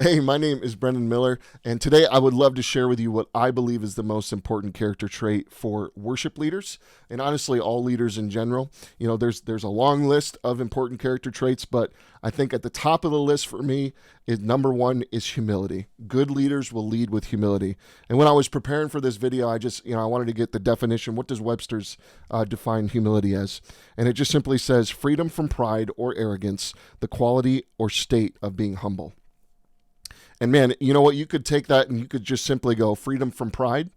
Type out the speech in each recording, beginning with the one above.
Hey, my name is Brendan Miller, and today I would love to share with you what I believe is the most important character trait for worship leaders, and honestly, all leaders in general. There's a long list of important character traits, but I think at the top of the list for me is number one is humility. Good leaders will lead with humility. And when I was preparing for this video, I wanted to get the definition. What does Webster's define humility as? And it just simply says freedom from pride or arrogance, the quality or state of being humble. And man, you know what? You could take that and you could just simply go freedom from pride,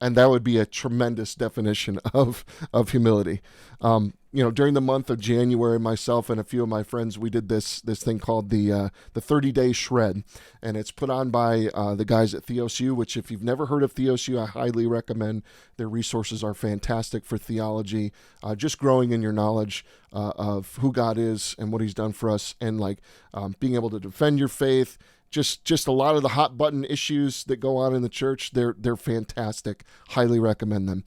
and that would be a tremendous definition of humility. During the month of January, myself and a few of my friends, we did this thing called the 30-day shred, and it's put on by the guys at TheosU. Which, if you've never heard of TheosU, I highly recommend. Their resources are fantastic for theology, just growing in your knowledge of who God is and what He's done for us, and being able to defend your faith. Just a lot of the hot button issues that go on in the church, they're fantastic. Highly recommend them.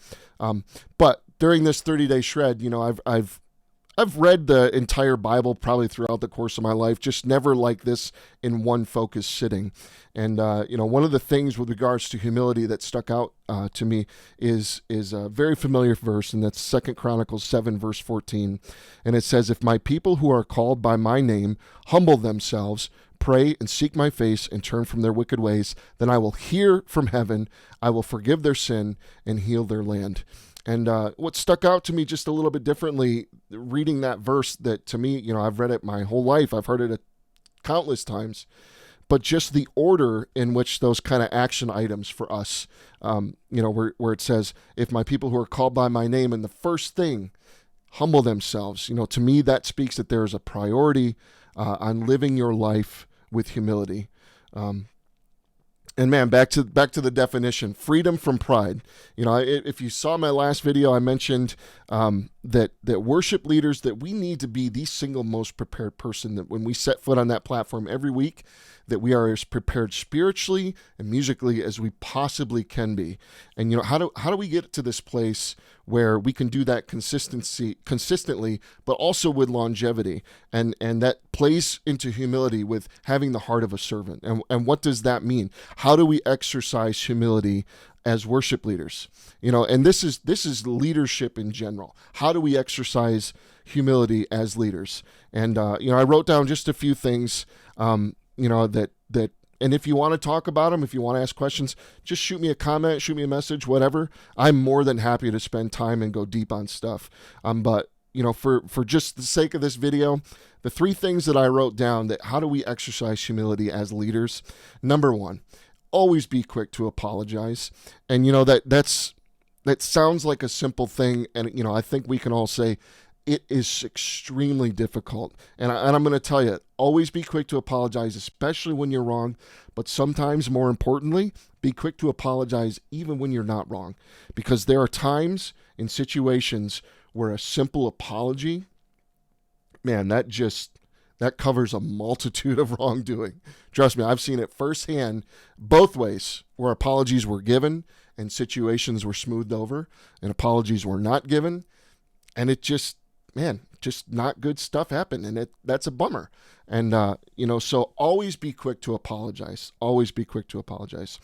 But during this 30-day shred, I've read the entire Bible probably throughout the course of my life, just never like this in one focused sitting. And one of the things with regards to humility that stuck out to me is a very familiar verse, and that's 2 Chronicles 7, verse 14. And it says, "If my people who are called by my name humble themselves, pray and seek my face and turn from their wicked ways, then I will hear from heaven, I will forgive their sin and heal their land." And what stuck out to me just a little bit differently, reading that verse, that to me, I've read it my whole life, I've heard it countless times, but just the order in which those kind of action items for us, where it says, "If my people who are called by my name," and the first thing, humble themselves. To me, that speaks that there is a priority on living your life with humility. And man, back to the definition: freedom from pride. If you saw my last video, I mentioned that worship leaders, that we need to be the single most prepared person, that when we set foot on that platform every week, that we are as prepared spiritually and musically as we possibly can be. And how do we get to this place where we can do that consistently, but also with longevity? And that plays into humility with having the heart of a servant. And what does that mean? How do we exercise humility as worship leaders? And this is leadership in general. How do we exercise humility as leaders? And I wrote down just a few things. And if you want to talk about them, if you want to ask questions, just shoot me a comment, shoot me a message, whatever. I'm more than happy to spend time and go deep on stuff. But for just the sake of this video, the three things that I wrote down, that how do we exercise humility as leaders? Number one, always be quick to apologize. And that sounds like a simple thing, and I think we can all say it is extremely difficult. And I'm going to tell you, always be quick to apologize, especially when you're wrong. But sometimes, more importantly, be quick to apologize even when you're not wrong. Because there are times in situations where a simple apology, man, that covers a multitude of wrongdoing. Trust me, I've seen it firsthand both ways, where apologies were given and situations were smoothed over, and apologies were not given, and it just not good stuff happened, and that's a bummer. And so always be quick to apologize. Always be quick to apologize.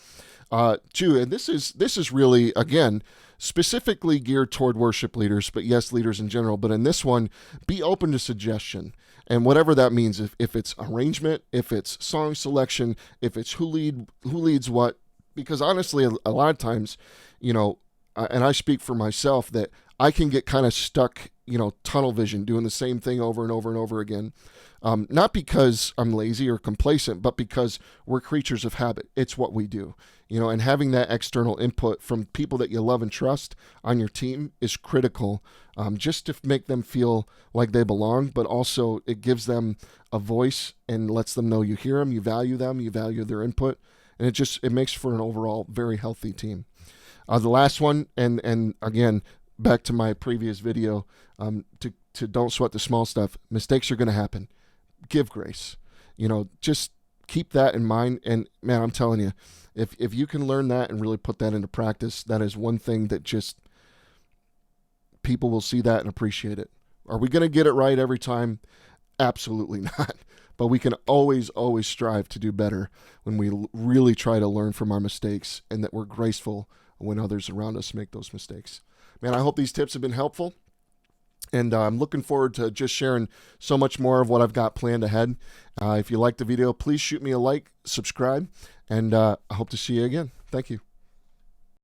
Two, and this is really, again, specifically geared toward worship leaders, but yes, leaders in general. But in this one, be open to suggestion, and whatever that means. If it's arrangement, if it's song selection, if it's who leads what. Because honestly, a lot of times, and I speak for myself, that I can get kind of stuck, tunnel vision, doing the same thing over and over and over again. Not because I'm lazy or complacent, but because we're creatures of habit. It's what we do, and having that external input from people that you love and trust on your team is critical, just to make them feel like they belong, but also it gives them a voice and lets them know you hear them, you value their input, and it makes for an overall very healthy team. The last one, and again, back to my previous video, to don't sweat the small stuff. Mistakes are going to happen. Give grace. Just keep that in mind. And man, I'm telling you, if you can learn that and really put that into practice, that is one thing that just people will see that and appreciate it. Are we going to get it right every time? Absolutely not. but we can always strive to do better when we really try to learn from our mistakes, and that we're graceful when others around us make those mistakes. Man, I hope these tips have been helpful. And I'm looking forward to just sharing so much more of what I've got planned ahead. If you liked the video, please shoot me a like, subscribe, and I hope to see you again. Thank you.